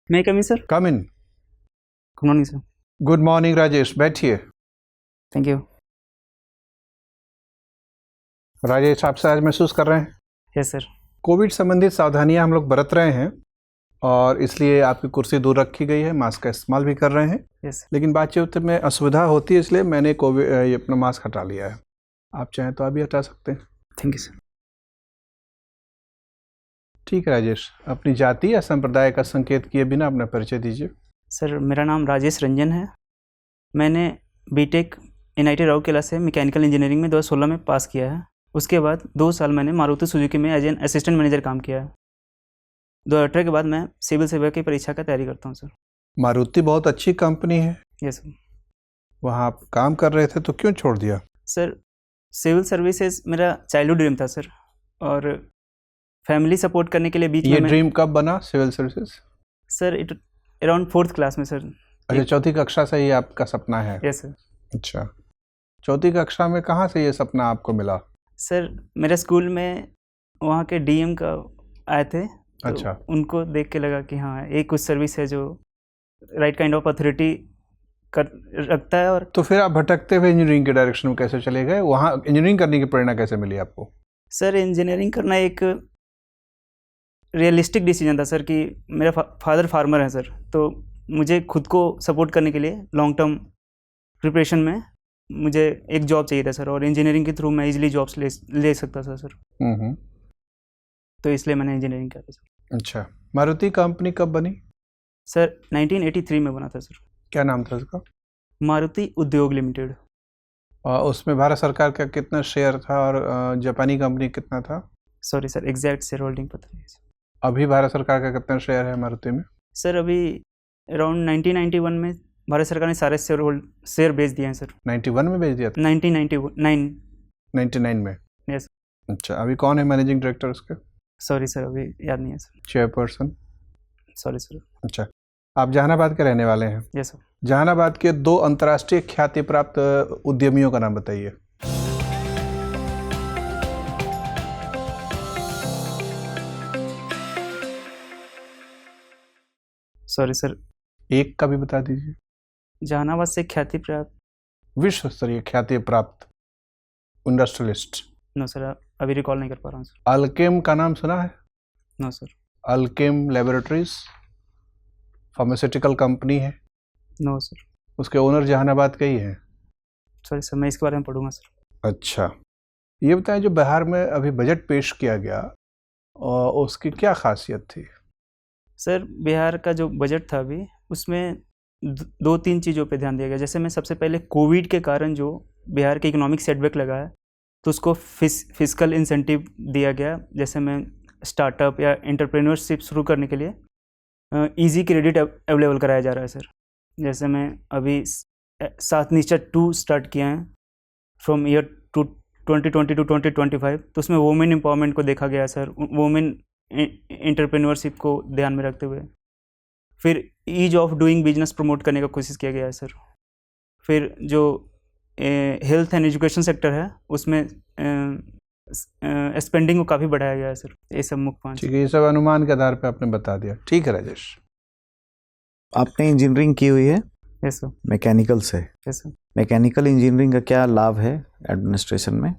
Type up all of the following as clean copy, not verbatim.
मैं come sir. Come in. Good morning sir. Good morning Rajesh, बैठिए। Thank you. Rajesh, आप सहज महसूस कर रहे हैं? Yes sir. कोविड संबंधित सावधानियां हम लोग बरत रहे हैं और इसलिए आपकी कुर्सी दूर रखी गई है, मास्क का इस्तेमाल भी कर रहे हैं। यस। लेकिन बातचीत में असुविधा होती है, इसलिए मैंने ये अपना मास्क हटा लिया है। आप चाहें तो आप भी हटा सकते हैं। Thank you sir. ठीक है राजेश, अपनी जाति या संप्रदाय का संकेत किए बिना अपना परिचय दीजिए। सर मेरा नाम राजेश रंजन है। मैंने बीटेक NIT राउरकेला से मैकेनिकल इंजीनियरिंग में 2016 में पास किया है। उसके बाद 2 साल मैंने मारुति सुजुकी में एज एन असिस्टेंट मैनेजर काम किया है। 2018 के बाद मैं सिविल सेवा की परीक्षा का तैयारी करता हूँ सर। मारुति बहुत अच्छी कंपनी है। Yes sir. वहाँ आप काम कर रहे थे तो क्यों छोड़ दिया? सर सिविल सर्विसेज मेरा चाइल्डहुड ड्रीम था सर, और फैमिली सपोर्ट करने के लिए बीच ये में ड्रीम कब बना civil services? Sir it around 4th class में सर। अच्छा, चौथी कक्षा से ये आपका सपना है? Yes sir. अच्छा, चौथी कक्षा में कहाँ से ये सपना आपको मिला? सर मेरे स्कूल में वहाँ के DM का आए थे, तो अच्छा। उनको देख के लगा कि हाँ एक कुछ सर्विस है जो राइट काइंड ऑफ अथॉरिटी कर रखता है। और तो फिर आप भटकते हुए इंजीनियरिंग के डायरेक्शन में कैसे चले गए? वहाँ इंजीनियरिंग करने की प्रेरणा कैसे मिली आपको? सर इंजीनियरिंग करना एक रियलिस्टिक डिसीजन था सर, कि मेरा फादर फार्मर है सर, तो मुझे खुद को सपोर्ट करने के लिए लॉन्ग टर्म प्रिपरेशन में मुझे एक जॉब चाहिए था सर, और इंजीनियरिंग के थ्रू मैं इजीली जॉब्स ले सकता था सर, तो इसलिए मैंने इंजीनियरिंग किया था सर। अच्छा, मारुति कंपनी कब बनी? सर 1983 में बना था सर। क्या नाम था उसका? मारुति उद्योग लिमिटेड। और उसमें भारत सरकार का कितना शेयर था और जापानी कंपनी कितना था? Sorry sir, exact share holding पता नहीं सर। अभी भारत सरकार का कितना शेयर है मारुति में? सर अभी अराउंड 1991 में भारत सरकार ने सारे शेयर बेच दिए हैं सर। 91 में बेच दिया था? 1999 में। यस। अच्छा, अभी कौन है मैनेजिंग डायरेक्टर उसके? सॉरी सर, अभी याद नहीं है सर। चेयरपर्सन? Sorry sir. अच्छा, आप जहानाबाद के रहने वाले हैं? Yes sir. जहानाबाद के 2 अंतर्राष्ट्रीय ख्याति प्राप्त उद्यमियों का नाम बताइए। सॉरी सर, एक का भी बता दीजिए। जहानाबाद से ख्याति प्राप्त, विश्व स्तरीय ख्याति प्राप्त इंडस्ट्रियलिस्ट। नो सर, अभी रिकॉल नहीं कर पा रहा हूँ सर। अल्केम का नाम सुना है? No sir. Alkem laboratories pharmaceutical company है। No sir. उसके ओनर जहानाबाद के ही हैं। सॉरी सर, मैं इसके बारे में पढ़ूंगा सर। अच्छा, ये बताएं, जो बिहार में अभी बजट पेश किया गया और उसकी क्या खासियत थी? सर बिहार का जो बजट था अभी, उसमें 2-3 चीज़ों पे ध्यान दिया गया। जैसे मैं सबसे पहले कोविड के कारण जो बिहार के इकोनॉमिक सेटबैक लगा है, तो उसको फिस्कल इंसेंटिव दिया गया। जैसे मैं स्टार्टअप या एंटरप्रेन्योरशिप शुरू करने के लिए इजी क्रेडिट अवेलेबल कराया जा रहा है सर। जैसे मैं अभी 7 निश्चय 2 स्टार्ट किया है फ्रॉम ईयर 2020 टू 2025, तो उसमें वुमेन एम्पावरमेंट को देखा गया है सर, वुमेन एंटरप्रेन्योरशिप को ध्यान में रखते हुए। फिर ease of doing business promote करने का कोशिश किया गया है सर। फिर जो हेल्थ एंड एजुकेशन सेक्टर है, उसमें स्पेंडिंग को काफ़ी बढ़ाया गया है सर। ये सब मुख्य 5। ठीक है, ये सब अनुमान के आधार पे आपने बता दिया। ठीक है राजेश। आपने इंजीनियरिंग की हुई है? Yes sir. मैकेनिकल से? Yes sir. मैकेनिकल इंजीनियरिंग का क्या लाभ है एडमिनिस्ट्रेशन में?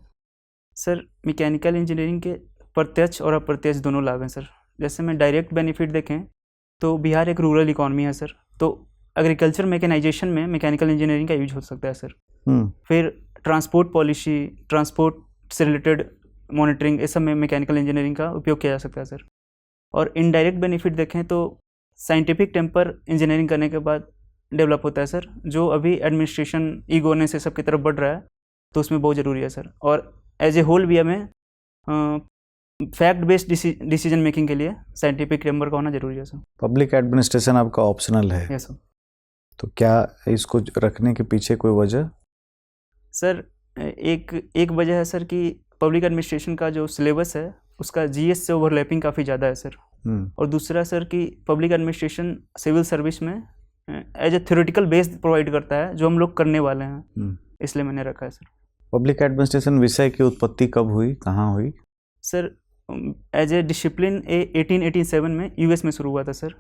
सर मैकेनिकल इंजीनियरिंग के प्रत्यक्ष और अप्रत्यक्ष दोनों लाभ हैं सर। जैसे मैं डायरेक्ट बेनिफिट देखें तो बिहार एक रूरल इकॉनमी है सर, तो एग्रीकल्चर मैकेनाइजेशन में मैकेनिकल इंजीनियरिंग का यूज हो सकता है सर। फिर ट्रांसपोर्ट पॉलिसी, ट्रांसपोर्ट से रिलेटेड मॉनिटरिंग, इस सब में मैकेनिकल इंजीनियरिंग का उपयोग किया जा सकता है सर। और इनडायरेक्ट बेनिफिट देखें तो साइंटिफिक टेम्पर इंजीनियरिंग करने के बाद डेवलप होता है सर, जो अभी एडमिनिस्ट्रेशन ई गवर्नेंस से सबकी तरफ बढ़ रहा है, तो उसमें बहुत ज़रूरी है सर। और एज ए होल भी हमें फैक्ट बेस्ड डिसीजन मेकिंग के लिए साइंटिफिक फ्रेमवर्क होना जरूरी है सर। पब्लिक एडमिनिस्ट्रेशन आपका ऑप्शनल है? Yes sir. तो क्या इसको रखने के पीछे कोई वजह? सर एक वजह है सर कि पब्लिक एडमिनिस्ट्रेशन का जो सिलेबस है उसका GS से ओवरलैपिंग काफ़ी ज़्यादा है सर। और दूसरा सर कि पब्लिक एडमिनिस्ट्रेशन सिविल सर्विस में as a theoretical base provide करता है, जो हम लोग करने वाले हैं, इसलिए मैंने रखा है सर। पब्लिक एडमिनिस्ट्रेशन विषय की उत्पत्ति कब हुई, कहाँ हुई? सर एज ए डिसिप्लिन 1887 में यूएस में शुरू हुआ था सर।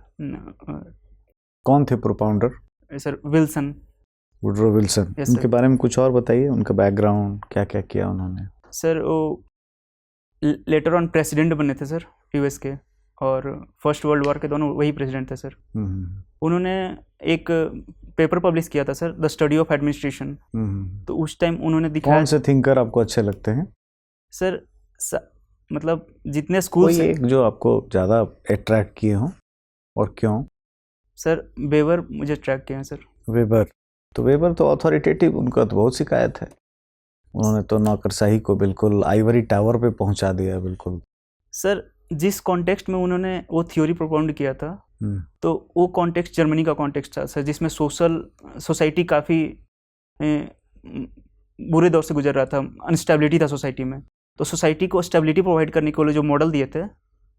कौन थे propounder? Sir Wilson. Woodrow Wilson. Yes, उनके sir. बारे में कुछ और बताइए, उनका बैकग्राउंड, क्या क्या किया उन्होंने? सर वो लेटर ऑन प्रेसिडेंट बने थे सर यूएस के, और फर्स्ट वर्ल्ड वॉर के दोनों वही प्रेसिडेंट थे सर। उन्होंने एक पेपर पब्लिश किया था sir, the study of administration. तो उस टाइम उन्होंने दिखाया। कौन से थिंकर आपको अच्छे लगते हैं सर? मतलब जितने स्कूल कोई एक जो आपको ज़्यादा अट्रैक्ट किए हों, और क्यों? सर वेबर मुझे अट्रैक्ट किए हैं सर। वेबर तो अथॉरिटेटिव, उनका तो बहुत शिकायत है। उन्होंने तो नौकरशाही को बिल्कुल आइवरी टावर पे पहुंचा दिया बिल्कुल। सर जिस कॉन्टेक्स्ट में उन्होंने वो थ्योरी प्रोपाउंड किया था, तो वो कॉन्टेक्स्ट जर्मनी का कॉन्टेक्स्ट था सर, जिसमें सोसाइटी काफ़ी बुरे दौर से गुजर रहा था, अनस्टेबिलिटी था सोसाइटी में। तो सोसाइटी को स्टेबिलिटी प्रोवाइड करने के लिए जो मॉडल दिए थे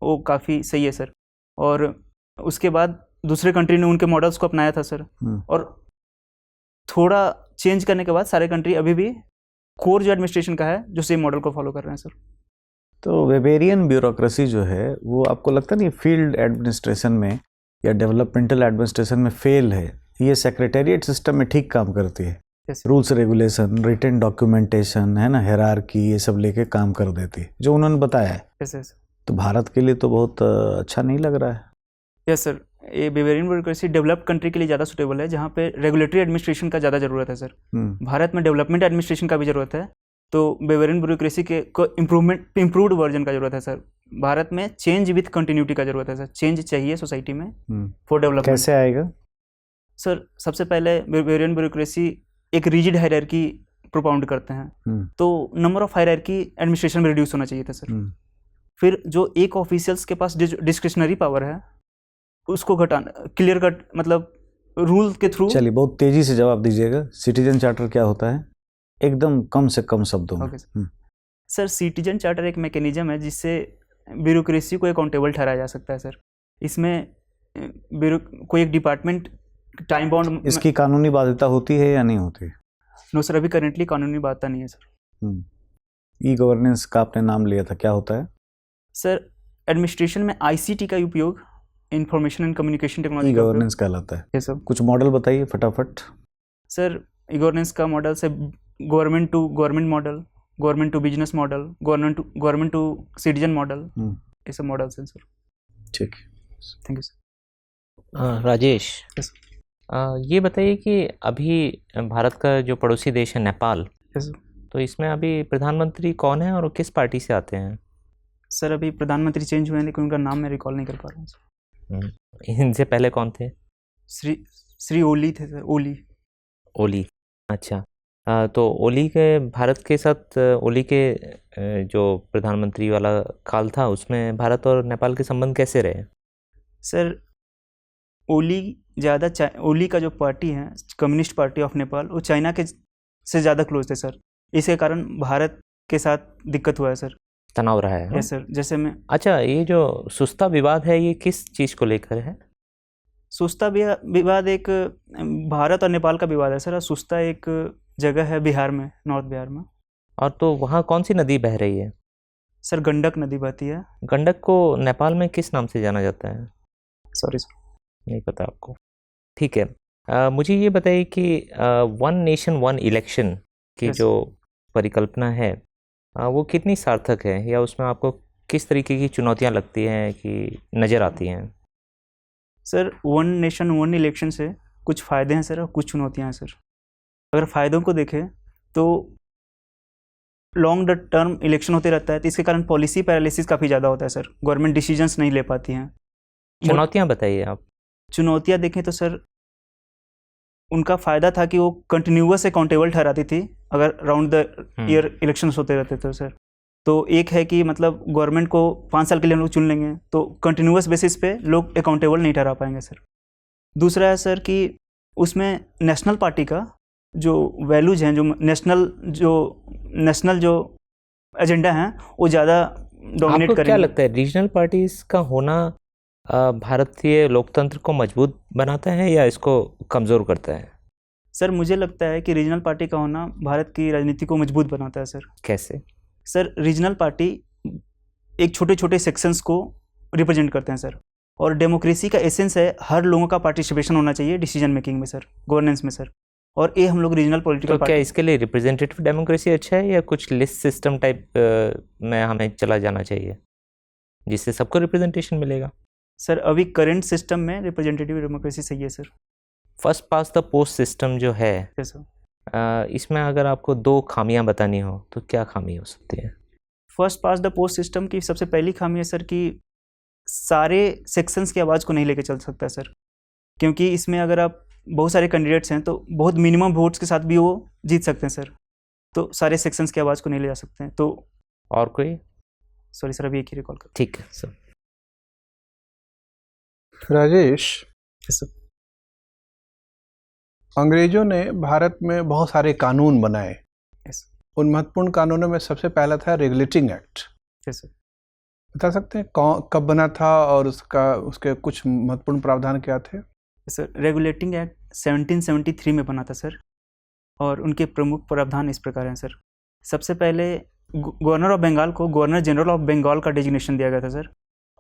वो काफ़ी सही है सर। और उसके बाद दूसरे कंट्री ने उनके मॉडल्स को अपनाया था सर। और थोड़ा चेंज करने के बाद सारे कंट्री अभी भी कोर जो एडमिनिस्ट्रेशन का है जो सेम मॉडल को फॉलो कर रहे हैं सर। तो वेबेरियन ब्यूरोक्रेसी जो है वो आपको लगता नहीं फील्ड एडमिनिस्ट्रेशन में या डेवलपमेंटल एडमिनिस्ट्रेशन में फेल है? ये सेक्रेटेरिएट सिस्टम में ठीक काम करती है। रूल्स रेगुलेशन, रिटन डॉक्यूमेंटेशन है ना, हायरार्की, ये सब लेके काम कर देती है जो उन्होंने बताया है। तो भारत के लिए तो बहुत अच्छा नहीं लग रहा है। यस सर, ये बेवेरियन ब्यूरोक्रेसी डेवलप्ड कंट्री के लिए ज़्यादा सुटेबल है, जहाँ पे रेगुलेटरी एडमिनिस्ट्रेशन का ज़्यादा ज़रूरत है सर। भारत में डेवलपमेंट एडमिनिस्ट्रेशन का भी ज़रूरत है, तो बेवेरियन ब्यूरोक्रेसी के को इम्प्रूव्ड वर्जन का ज़रूरत है सर। भारत में चेंज विथ कंटिन्यूटी का ज़रूरत है सर। चेंज चाहिए सोसाइटी में फॉर डेवलपमेंट। कैसे आएगा सर? सबसे पहले बेवेरियन ब्यूरोक्रेसी एक रिजिड हायरार्की प्रोपाउंड करते हैं, तो नंबर ऑफ हायरार्की एडमिनिस्ट्रेशन में रिड्यूस होना चाहिए था सर। फिर जो एक ऑफिशियल्स के पास डिस्क्रिशनरी पावर है उसको घटाना, क्लियर कट मतलब रूल के थ्रू। चलिए बहुत तेजी से जवाब दीजिएगा। सिटीजन चार्टर क्या होता है, एकदम कम से कम शब्दों में? सर सिटीजन चार्टर एक मैकेनिज्म है जिससे ब्यूरोक्रेसी को अकाउंटेबल ठहराया जा सकता है सर। इसमें कोई एक डिपार्टमेंट टाइम बाउंड। इसकी कानूनी बाध्यता होती है या नहीं होती? नो सर, अभी करेंटली कानूनी बाध्यता नहीं है सर। ई गवर्नेंस का आपने नाम लिया था, क्या होता है? सर एडमिनिस्ट्रेशन में आईसीटी का उपयोग, information and communication technology e governance कहलाता है। Yes sir. कुछ मॉडल बताइए फटाफट। सर ई गवर्नेंस का मॉडल से government to government model, government to business model, government to citizen model, ये सब मॉडल्स हैं सर। ठीक, थैंक यू सर। राजेश, ये बताइए कि अभी भारत का जो पड़ोसी देश है नेपाल, तो इसमें अभी प्रधानमंत्री कौन है और किस पार्टी से आते हैं? सर अभी प्रधानमंत्री चेंज हुए हैं, लेकिन उनका नाम मैं रिकॉल नहीं कर पा रहा हूँ। इनसे पहले कौन थे? श्री ओली थे सर। ओली। अच्छा। तो ओली के, भारत के साथ ओली के जो प्रधानमंत्री वाला काल था उसमें भारत और नेपाल के संबंध कैसे रहे? सर ओली का जो पार्टी है, कम्युनिस्ट पार्टी ऑफ नेपाल, वो चाइना के से ज़्यादा क्लोज थे सर। इसके कारण भारत के साथ दिक्कत हुआ है सर, तनाव रहा है। Yes sir. जैसे मैं अच्छा, ये जो सुस्ता विवाद है ये किस चीज़ को लेकर है? सुस्ता विवाद एक भारत और नेपाल का विवाद है सर। सुस्ता एक जगह है बिहार में, नॉर्थ बिहार में। और तो वहाँ कौन सी नदी बह रही है? सर गंडक नदी बहती है। गंडक को नेपाल में किस नाम से जाना जाता है? सॉरी सर, नहीं पता आपको? ठीक है। मुझे ये बताइए कि वन नेशन वन इलेक्शन की जो परिकल्पना है वो कितनी सार्थक है, या उसमें आपको किस तरीके की चुनौतियाँ लगती हैं कि नज़र आती हैं? Sir one nation one election से कुछ फ़ायदे हैं सर और कुछ चुनौतियाँ हैं सर। अगर फ़ायदों को देखें तो लॉन्ग टर्म इलेक्शन होते रहता है, तो इसके कारण पॉलिसी पैरालिसिस काफ़ी ज़्यादा होता है सर। गवर्नमेंट डिसीजंस नहीं ले पाती हैं। चुनौतियाँ बताइए आप। चुनौतियाँ देखें तो सर उनका फ़ायदा था कि वो कंटिन्यूअस अकाउंटेबल ठहराती थी अगर राउंड द ईयर इलेक्शंस होते रहते थे सर। तो एक है कि मतलब गवर्नमेंट को 5 साल के लिए हम लोग चुन लेंगे, तो कंटिन्यूअस बेसिस पे लोग अकाउंटेबल नहीं ठहरा पाएंगे सर। दूसरा है सर कि उसमें नेशनल पार्टी का जो वैल्यूज हैं, जो नेशनल जो एजेंडा हैं, वो ज़्यादा डोमिनेट करेंगे। क्या लगता है रीजनल पार्टीज का होना भारतीय लोकतंत्र को मजबूत बनाता है या इसको कमज़ोर करता है? सर मुझे लगता है कि रीजनल पार्टी का होना भारत की राजनीति को मजबूत बनाता है सर। कैसे? सर रीजनल पार्टी एक छोटे छोटे सेक्शंस को रिप्रेजेंट करते हैं सर। और डेमोक्रेसी का एसेंस है हर लोगों का पार्टिसिपेशन होना चाहिए डिसीजन मेकिंग में सर, गवर्नेंस में सर। और ये हम लोग रीजनल पॉलिटिकल तो क्या इसके लिए रिप्रेजेंटेटिव डेमोक्रेसी अच्छा है या कुछ लिस्ट सिस्टम टाइप में हमें चला जाना चाहिए जिससे सबको रिप्रेजेंटेशन मिलेगा? सर अभी करंट सिस्टम में रिप्रेजेंटेटिव डेमोक्रेसी सही है sir. First pass the post system जो है यस सर, इसमें अगर आपको 2 खामियां बतानी हो तो क्या खामी हो सकती है? First pass the post system की सबसे पहली खामी है सर कि सारे सेक्शंस की आवाज़ को नहीं लेके चल सकता है सर, क्योंकि इसमें अगर आप बहुत सारे कैंडिडेट्स हैं तो बहुत मिनिमम वोट्स के साथ भी वो जीत सकते हैं सर, तो सारे सेक्शंस की आवाज़ को नहीं ले जा सकते हैं। तो और कोई? सॉरी सर, अभी एक ही रिकॉल कर। ठीक है सर। Rajesh, yes sir. अंग्रेजों ने भारत में बहुत सारे कानून बनाए। यस उन महत्वपूर्ण कानूनों में सबसे पहला था रेगुलेटिंग एक्ट। Yes sir. बता सकते हैं कब बना था और उसके कुछ महत्वपूर्ण प्रावधान क्या थे? सर रेगुलेटिंग एक्ट 1773 में बना था सर, और उनके प्रमुख प्रावधान इस प्रकार हैं सर। सबसे पहले गवर्नर ऑफ बंगाल को गवर्नर जनरल ऑफ बंगाल का डेजिग्नेशन दिया गया था सर,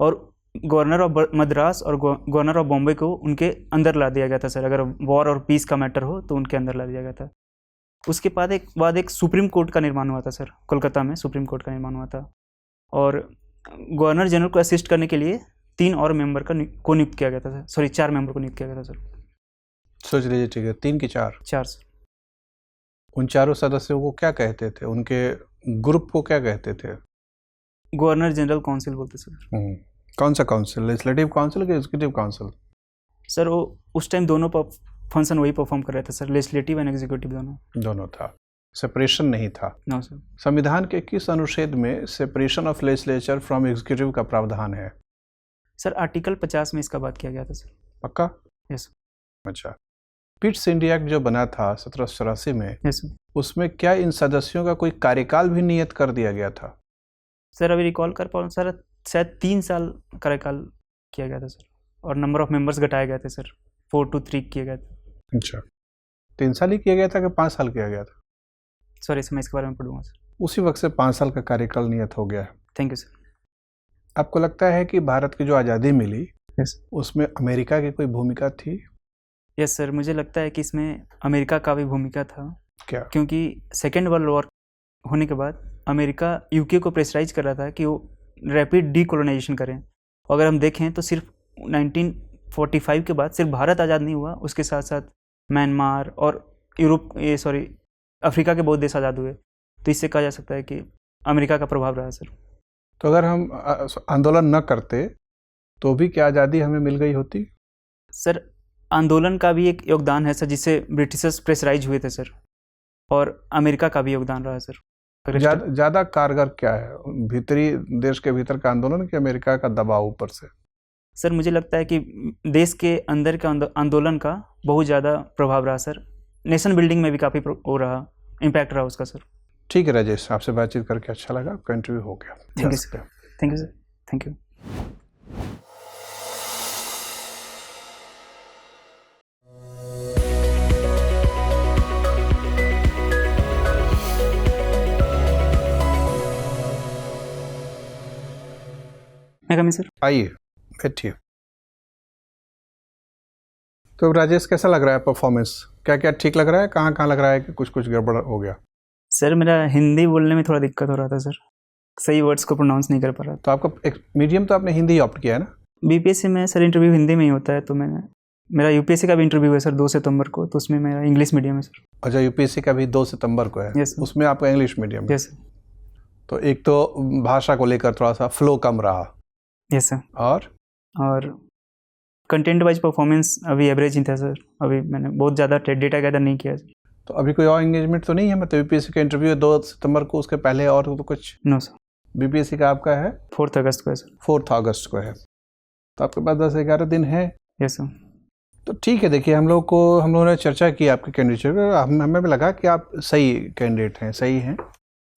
और गवर्नर ऑफ मद्रास और गवर्नर ऑफ बॉम्बे को उनके अंदर ला दिया गया था सर। अगर वॉर और पीस का मैटर हो तो उनके अंदर ला दिया गया था। उसके बाद एक सुप्रीम कोर्ट का निर्माण हुआ था सर, कोलकाता में सुप्रीम कोर्ट का निर्माण हुआ था, और गवर्नर जनरल को असिस्ट करने के लिए 3 और मेंबर को नियुक्त किया गया था सर, सॉरी 4 मेंबर को नियुक्त किया गया था सर। सोच लीजिए, ठीक है, 3 की 4? 4 सर। उन चारों सदस्यों को क्या कहते थे? उनके ग्रुप को क्या कहते थे? गवर्नर जनरल काउंसिल बोलते सर। कौन सा काउंसिल? लेजिस्लेटिव काउंसिल कि एग्जीक्यूटिव काउंसिल? सर वो उस टाइम दोनों फंक्शन वही परफॉर्म कर रहे थे सर, लेजिस्लेटिव एंड एग्जीक्यूटिव दोनों था, सेपरेशन नहीं था। No sir. संविधान के किस अनुच्छेद में separation of legislature from executive का प्रावधान है? सर आर्टिकल 50 में इसका बात किया गया था सर। पक्का? यस। अच्छा, पिट्स इंडिया एक्ट जो बना था 1784 में, यस। उसमें क्या इन सदस्यों का कोई कार्यकाल भी नियत कर दिया गया था? सर अभी रिकॉल कर पाऊँ सर, शायद 3 साल कार्यकाल किया गया था सर, और नंबर ऑफ मेंबर्स घटाए गए थे सर, 4 to 3 किए गए थे। अच्छा, 3 साल ही किया गया था कि 5 साल किया गया था? सॉरी सर, मैं इसके बारे में पढ़ूंगा सर। उसी वक्त से 5 साल का कार्यकाल नियत हो गया है। Thank you sir. आपको लगता है कि भारत की जो आज़ादी मिली, यस, उसमें अमेरिका की कोई भूमिका थी? यस सर, मुझे लगता है कि इसमें अमेरिका का भी भूमिका था। क्या? क्योंकि सेकेंड वर्ल्ड वॉर होने के बाद अमेरिका यूके को प्रेशराइज कर रहा था कि वो रैपिड डीकोलोनाइजेशन करें। अगर हम देखें तो सिर्फ 1945 के बाद सिर्फ भारत आज़ाद नहीं हुआ, उसके साथ साथ म्यांमार और अफ्रीका के बहुत देश आज़ाद हुए। तो इससे कहा जा सकता है कि अमेरिका का प्रभाव रहा सर। तो अगर हम आंदोलन न करते तो भी क्या आज़ादी हमें मिल गई होती? सर आंदोलन का भी एक योगदान है सर, जिससे ब्रिटिशर्स प्रेशराइज हुए थे सर, और अमेरिका का भी योगदान रहा है सर। ज़्यादा कारगर क्या है, भीतरी देश के भीतर का आंदोलन कि अमेरिका का दबाव ऊपर से? सर मुझे लगता है कि देश के अंदर के आंदोलन का बहुत ज़्यादा प्रभाव रहा सर। नेशन बिल्डिंग में भी काफ़ी वो रहा, इम्पैक्ट रहा उसका सर। ठीक है राजेश, आपसे बातचीत करके अच्छा लगा। आपका इंटरव्यू हो गया। Thank you sir. Thank you sir. Thank you. मैं कमी सर? आइए बैठिए। तो राजेश, कैसा लग रहा है परफॉर्मेंस? क्या क्या ठीक लग रहा है, कहाँ कहाँ लग रहा है कि कुछ कुछ गड़बड़ हो गया? सर मेरा हिंदी बोलने में थोड़ा दिक्कत हो रहा था सर, सही वर्ड्स को प्रोनाउंस नहीं कर पा रहा था। तो आपका एक मीडियम तो आपने हिंदी ऑप्ट किया है ना? बीपीएससी में सर इंटरव्यू हिंदी में ही होता है, तो मेरा यूपीएससी का भी इंटरव्यू है सर 2 सितंबर को, तो उसमें मेरा इंग्लिश मीडियम है सर। अच्छा, यूपीएससी का भी 2 सितंबर को है? Yes sir. उसमें आपका इंग्लिश मीडियम है? Yes sir. तो एक तो भाषा को लेकर थोड़ा सा फ्लो कम रहा। Yes sir. और कंटेंट वाइज परफॉर्मेंस अभी एवरेज ही था सर। अभी मैंने बहुत ज़्यादा डेटा गैदर नहीं किया सर। तो अभी कोई और एंगेजमेंट तो नहीं है? मतलब यूपीएससी का इंटरव्यू है 2 सितंबर को, उसके पहले और तो कुछ? No sir. बीपीएससी का आपका है 4 अगस्त को है सर। 4 अगस्त को है, तो आपके पास 10-11 दिन है। Yes sir. तो ठीक है, देखिए हम लोगों ने चर्चा की आपके कैंडिडेट पर, हमें भी लगा कि आप सही कैंडिडेट हैं, सही हैं।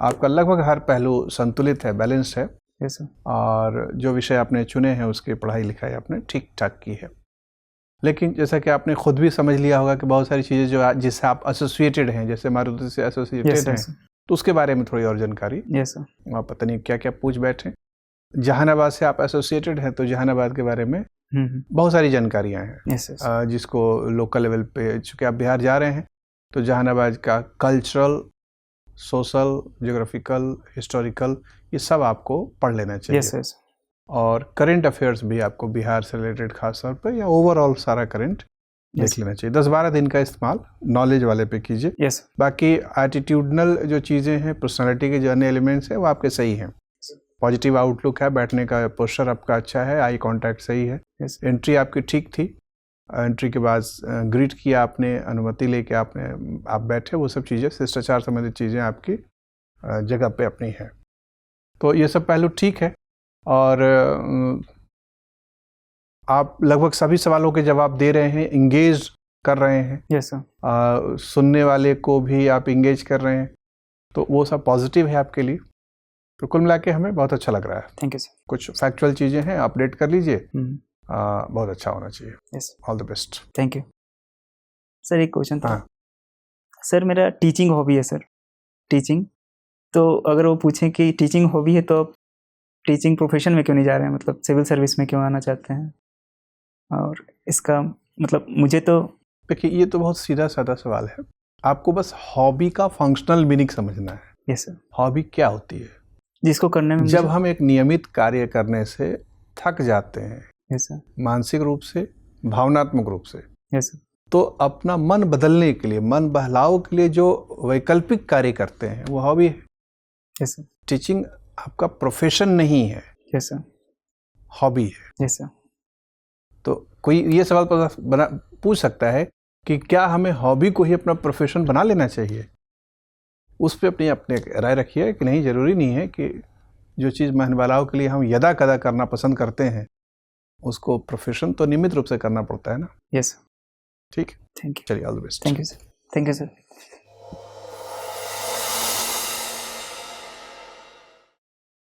आपका लगभग हर पहलू संतुलित है, बैलेंस्ड है। Yes sir. और जो विषय आपने चुने हैं उसकी पढ़ाई लिखाई आपने ठीक ठाक की है। लेकिन जैसा कि आपने खुद भी समझ लिया होगा कि बहुत सारी चीज़ें जो जिससे आप एसोसिएटेड हैं, जैसे मारुति से एसोसिएटेड हैं, तो उसके बारे में थोड़ी और जानकारी। Yes sir. आप पता नहीं क्या क्या पूछ बैठे। जहानाबाद से आप एसोसिएटेड हैं तो जहानाबाद के बारे में बहुत सारी जानकारियां हैं। यस यस जिसको लोकल लेवल पे, चूँकि आप बिहार जा रहे हैं तो जहानाबाद का कल्चरल, सोशल, ज्योग्राफिकल, हिस्टोरिकल, ये सब आपको पढ़ लेना चाहिए। यस यस और करंट अफेयर्स भी आपको बिहार से रिलेटेड खास तौर पे या ओवरऑल सारा करंट देख लेना चाहिए। 10-12 दिन का इस्तेमाल नॉलेज वाले पे कीजिए। यस बाकी एटीट्यूडनल जो चीज़ें हैं, पर्सनालिटी के जो अन्य एलिमेंट्स हैं वो आपके सही हैं। पॉजिटिव आउटलुक है, बैठने का पोस्चर आपका अच्छा है, आई कांटेक्ट सही है, यस एंट्री आपकी ठीक थी, एंट्री के बाद ग्रीट किया आपने, अनुमति लेके आप बैठे, वो सब चीज़ें शिष्टाचार संबंधित चीज़ें आपकी जगह पे अपनी हैं। तो ये सब पहलू ठीक है। और आप लगभग सभी सवालों के जवाब दे रहे हैं, इंगेज कर रहे हैं। यस सर सुनने वाले को भी आप इंगेज कर रहे हैं, तो वो सब पॉजिटिव है आपके लिए। तो कुल मिला के हमें बहुत अच्छा लग रहा है। Thank you sir. कुछ फैक्चुअल चीज़ें हैं, अपडेट कर लीजिए। बहुत अच्छा होना चाहिए। Yes all the best. Thank you sir. एक क्वेश्चन था हाँ। सर, मेरा टीचिंग हॉबी है सर, टीचिंग। तो अगर वो पूछें कि टीचिंग हॉबी है तो आप टीचिंग प्रोफेशन में क्यों नहीं जा रहे हैं, मतलब सिविल सर्विस में क्यों आना चाहते हैं? और इसका मतलब मुझे तो देखिए, ये तो बहुत सीधा साधा सवाल है। आपको बस हॉबी का फंक्शनल मीनिंग समझना है। यस सर, हॉबी क्या होती है? जिसको करने में जब हम एक नियमित कार्य करने से थक जाते हैं, यस सर, मानसिक रूप से, भावनात्मक रूप से, यस सर, तो अपना मन बदलने के लिए, मन बहलाव के लिए जो वैकल्पिक कार्य करते हैं वो हॉबी है। यस सर, टीचिंग आपका प्रोफेशन नहीं है, यस सर, हॉबी है। यस सर, तो कोई ये सवाल पूछ सकता है कि क्या हमें हॉबी को ही अपना प्रोफेशन बना लेना चाहिए? उस पर अपने राय रखिए कि नहीं, ज़रूरी नहीं है कि जो चीज़ मन बहलाव के लिए हम यदा कदा करना पसंद करते हैं उसको प्रोफेशन तो नियमित रूप से करना पड़ता है ना। यस, ठीक, थैंक यू, चलिए, all the best. Thank you sir, thank you sir.